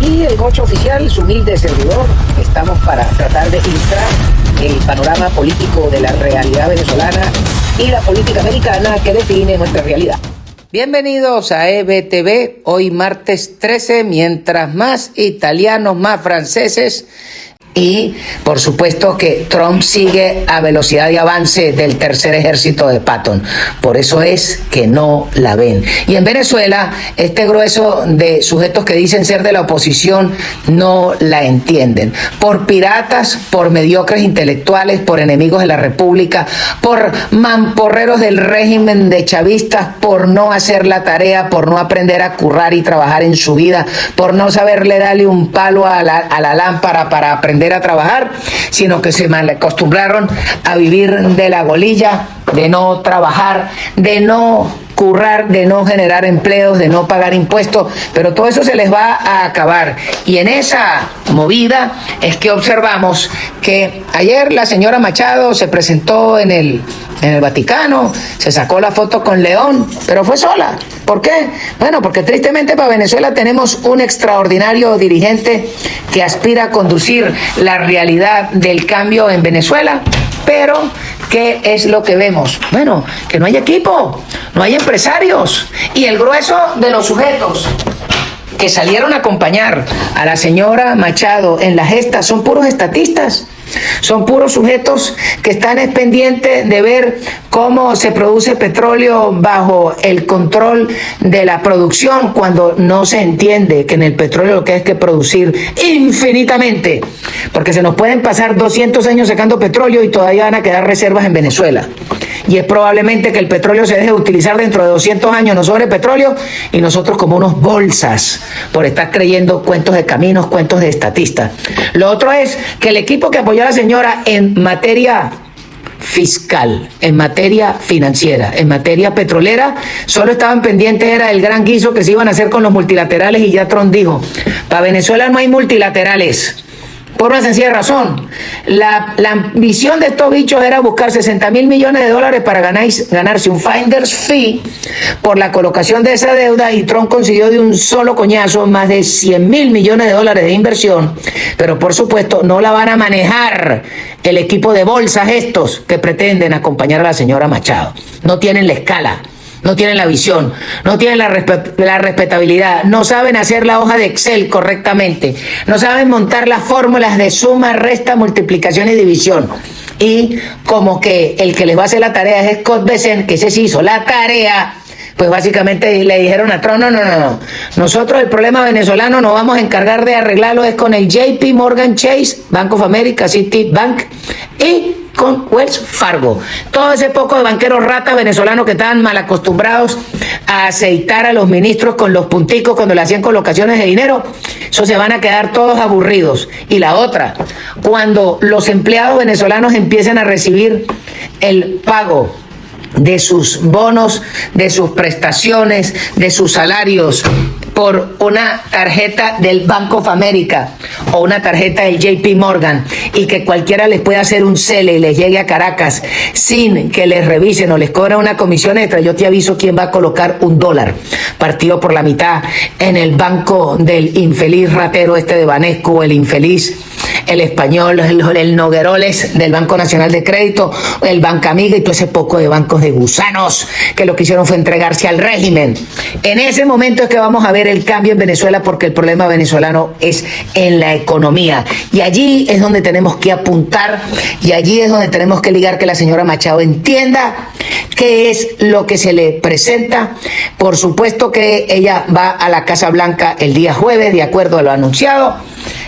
Y el Gocho Oficial, su humilde servidor, estamos para tratar de ilustrar el panorama político de la realidad venezolana y la política americana que define nuestra realidad. Bienvenidos a EBTV, hoy martes 13, mientras más italianos, más franceses. Y por supuesto que Trump sigue a velocidad de avance del tercer ejército de Patton. Por eso es que no la ven. Y en Venezuela, este grueso de sujetos que dicen ser de la oposición no la entienden. Por piratas, por mediocres intelectuales, por enemigos de la República, por mamporreros del régimen de chavistas, por no hacer la tarea, por no aprender a currar y trabajar en su vida, por no saberle darle un palo a la lámpara para aprender a trabajar, sino que se mal acostumbraron a vivir de la golilla, de no trabajar, de no currar, de no generar empleos, de no pagar impuestos, pero todo eso se les va a acabar. Y en esa movida es que observamos que ayer la señora Machado se presentó en el Vaticano, se sacó la foto con León, pero fue sola. ¿Por qué? Bueno, porque tristemente para Venezuela tenemos un extraordinario dirigente que aspira a conducir la realidad del cambio en Venezuela, pero ¿qué es lo que vemos? Bueno, que no hay equipo, no hay empresarios, y el grueso de los sujetos que salieron a acompañar a la señora Machado en la gesta son puros estatistas. Son puros sujetos que están pendientes de ver cómo se produce petróleo bajo el control de la producción, cuando no se entiende que en el petróleo lo que hay que producir infinitamente, porque se nos pueden pasar 200 años sacando petróleo y todavía van a quedar reservas en Venezuela. Y es probablemente que el petróleo se deje de utilizar dentro de 200 años, no sobre petróleo, y nosotros como unos bolsas por estar creyendo cuentos de caminos, cuentos de estatistas. Lo otro es que el equipo que apoyó a la señora en materia fiscal, en materia financiera, en materia petrolera, solo estaban pendientes era el gran guiso que se iban a hacer con los multilaterales, y ya Trump dijo, para Venezuela no hay multilaterales. Por una sencilla razón, la ambición de estos bichos era buscar 60.000 millones de dólares para ganarse un finder's fee por la colocación de esa deuda, y Trump consiguió de un solo coñazo más de 100.000 millones de dólares de inversión, pero por supuesto no la van a manejar el equipo de bolsas estos que pretenden acompañar a la señora Machado. No tienen la escala, no tienen la visión, no tienen la respetabilidad, no saben hacer la hoja de Excel correctamente, no saben montar las fórmulas de suma, resta, multiplicación y división. Y como que el que les va a hacer la tarea es Scott Bessent, que ese sí hizo la tarea, pues básicamente le dijeron a Trump, no. Nosotros el problema venezolano nos vamos a encargar de arreglarlo es con el JP Morgan Chase, Bank of America, Citibank y con Wells Fargo. Todo ese poco de banqueros ratas venezolanos que estaban mal acostumbrados a aceitar a los ministros con los punticos cuando le hacían colocaciones de dinero, eso se van a quedar todos aburridos. Y la otra, cuando los empleados venezolanos empiecen a recibir el pago de sus bonos, de sus prestaciones, de sus salarios por una tarjeta del Bank of America o una tarjeta del JP Morgan, y que cualquiera les pueda hacer un cele y les llegue a Caracas sin que les revisen o les cobren una comisión extra, yo te aviso quién va a colocar $1 partido por la mitad en el banco del infeliz ratero este de Banesco, el infeliz, el español, el Nogueroles del Banco Nacional de Crédito, el Bancamiga y todo ese poco de bancos de gusanos que lo que hicieron fue entregarse al régimen. En ese momento es que vamos a ver el cambio en Venezuela, porque el problema venezolano es en la economía. Y allí es donde tenemos que apuntar, y allí es donde tenemos que ligar que la señora Machado entienda qué es lo que se le presenta. Por supuesto que ella va a la Casa Blanca el día jueves, de acuerdo a lo anunciado.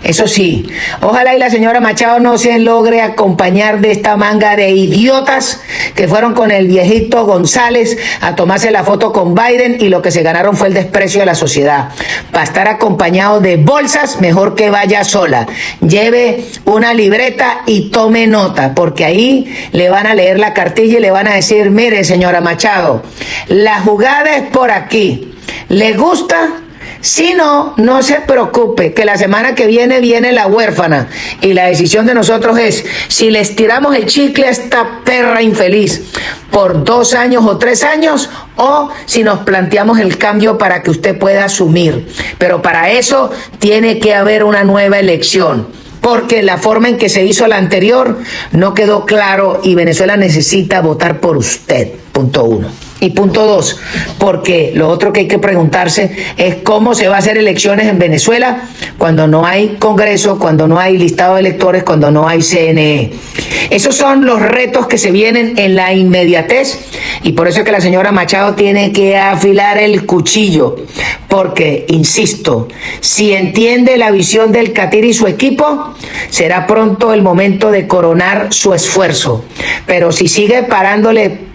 Eso sí, ojalá y la señora Machado no se logre acompañar de esta manga de idiotas que fueron con el viejito González a tomarse la foto con Biden, y lo que se ganaron fue el desprecio de la sociedad. Para estar acompañado de bolsas, mejor que vaya sola. Lleve una libreta y tome nota, porque ahí le van a leer la cartilla y le van a decir, mire señora Machado, la jugada es por aquí. ¿Le gusta? Si no, no se preocupe, que la semana que viene la huérfana. Y la decisión de nosotros es, si les tiramos el chicle a esta perra infeliz por 2 años o 3 años, o si nos planteamos el cambio para que usted pueda asumir. Pero para eso tiene que haber una nueva elección, porque la forma en que se hizo la anterior no quedó claro y Venezuela necesita votar por usted. Punto 1. Y punto 2, porque lo otro que hay que preguntarse es cómo se va a hacer elecciones en Venezuela cuando no hay Congreso, cuando no hay listado de electores, cuando no hay CNE. Esos son los retos que se vienen en la inmediatez y por eso es que la señora Machado tiene que afilar el cuchillo, porque, insisto, si entiende la visión del Catir y su equipo, será pronto el momento de coronar su esfuerzo. Pero si sigue parándole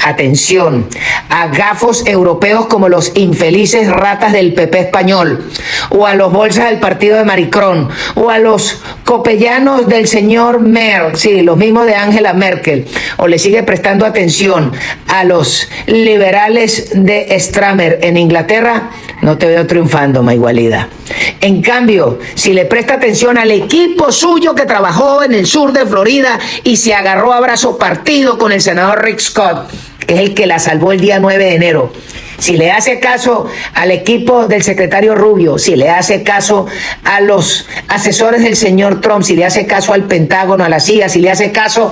atención a gafos europeos como los infelices ratas del PP español, o a los bolsas del partido de Maricrón, o a los copellanos del señor Merkel, sí, los mismos de Angela Merkel, o le sigue prestando atención a los liberales de Stramer en Inglaterra, no te veo triunfando, Maigualida. En cambio, si le presta atención al equipo suyo que trabajó en el sur de Florida y se agarró a brazo partido con el senador Rick Scott, que es el que la salvó el día 9 de enero, si le hace caso al equipo del secretario Rubio, si le hace caso a los asesores del señor Trump, si le hace caso al Pentágono, a la CIA, si le hace caso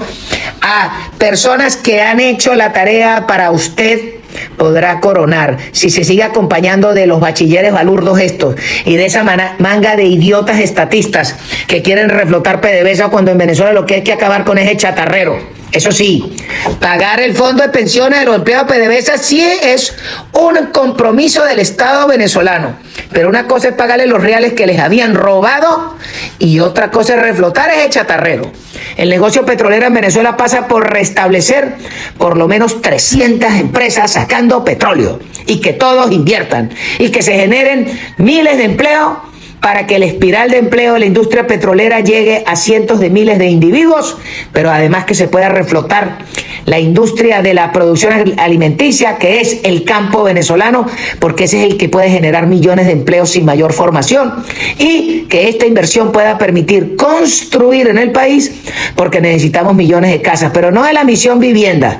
a personas que han hecho la tarea para usted, podrá coronar. Si se sigue acompañando de los bachilleres balurdos estos y de esa manga de idiotas estatistas que quieren reflotar PDVSA cuando en Venezuela lo que hay que acabar con ese chatarrero. Eso sí, pagar el fondo de pensiones de los empleados de PDVSA sí es un compromiso del Estado venezolano. Pero una cosa es pagarle los reales que les habían robado y otra cosa es reflotar ese chatarrero. El negocio petrolero en Venezuela pasa por restablecer por lo menos 300 empresas sacando petróleo y que todos inviertan y que se generen miles de empleos para que la espiral de empleo de la industria petrolera llegue a cientos de miles de individuos, pero además que se pueda reflotar la industria de la producción alimenticia, que es el campo venezolano, porque ese es el que puede generar millones de empleos sin mayor formación, y que esta inversión pueda permitir construir en el país, porque necesitamos millones de casas, pero no de la misión viviendas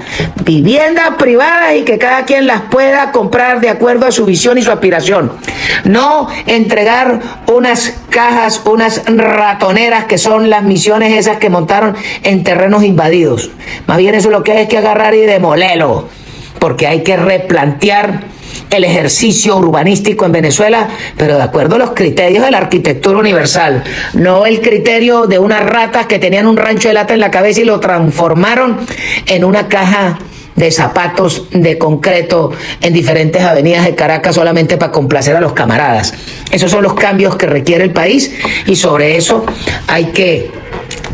privadas y que cada quien las pueda comprar de acuerdo a su visión y su aspiración. No entregar unas cajas, unas ratoneras que son las misiones esas que montaron en terrenos invadidos. Más bien eso lo que hay que agarrar y demolerlo, porque hay que replantear el ejercicio urbanístico en Venezuela, pero de acuerdo a los criterios de la arquitectura universal, no el criterio de unas ratas que tenían un rancho de lata en la cabeza y lo transformaron en una caja de zapatos de concreto en diferentes avenidas de Caracas solamente para complacer a los camaradas. Esos son los cambios que requiere el país y sobre eso hay que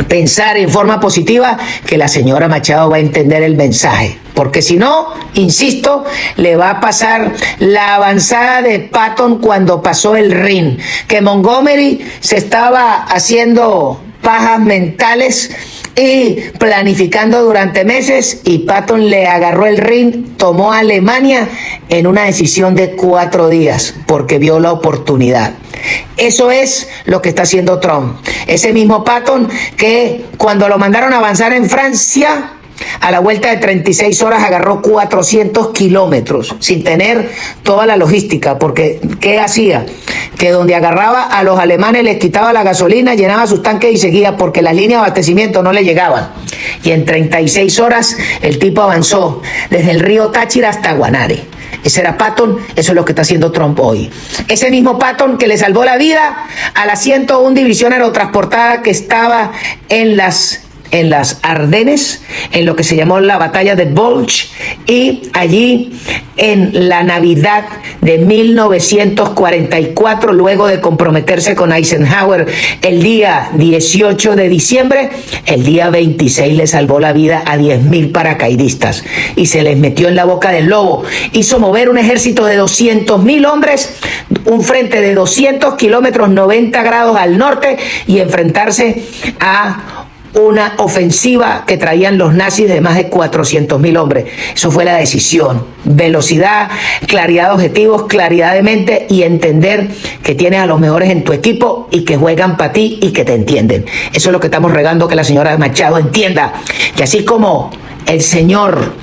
pensar en forma positiva que la señora Machado va a entender el mensaje. Porque si no, insisto, le va a pasar la avanzada de Patton cuando pasó el Rin, que Montgomery se estaba haciendo pajas mentales y planificando durante meses y Patton le agarró el Rin, tomó a Alemania en una decisión de 4 días porque vio la oportunidad. Eso es lo que está haciendo Trump. Ese mismo Patton que cuando lo mandaron a avanzar en Francia, a la vuelta de 36 horas agarró 400 kilómetros sin tener toda la logística, porque ¿qué hacía? Que donde agarraba a los alemanes les quitaba la gasolina, llenaba sus tanques y seguía, porque las líneas de abastecimiento no le llegaban. Y en 36 horas el tipo avanzó desde el río Táchira hasta Guanare. Ese era Patton, eso es lo que está haciendo Trump hoy. Ese mismo Patton que le salvó la vida a la 101 División Aerotransportada que estaba en las Ardenes, en lo que se llamó la batalla de Bulge, y allí en la Navidad de 1944, luego de comprometerse con Eisenhower el día 18 de diciembre, el día 26 le salvó la vida a 10.000 paracaidistas y se les metió en la boca del lobo. Hizo mover un ejército de 200.000 hombres, un frente de 200 kilómetros 90 grados al norte y enfrentarse a una ofensiva que traían los nazis de más de 400.000 hombres. Eso fue la decisión. Velocidad, claridad de objetivos, claridad de mente y entender que tienes a los mejores en tu equipo y que juegan para ti y que te entienden. Eso es lo que estamos regando, que la señora Machado entienda. Que así como el señor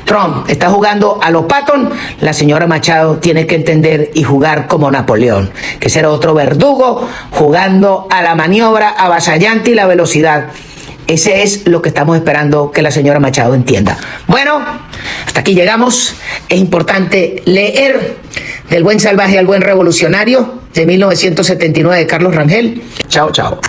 Trump está jugando a los Patton, la señora Machado tiene que entender y jugar como Napoleón, que será otro verdugo jugando a la maniobra avasallante y la velocidad. Ese es lo que estamos esperando que la señora Machado entienda. Bueno, hasta aquí llegamos. Es importante leer Del buen salvaje al buen revolucionario, de 1979, de Carlos Rangel. Chao, chao.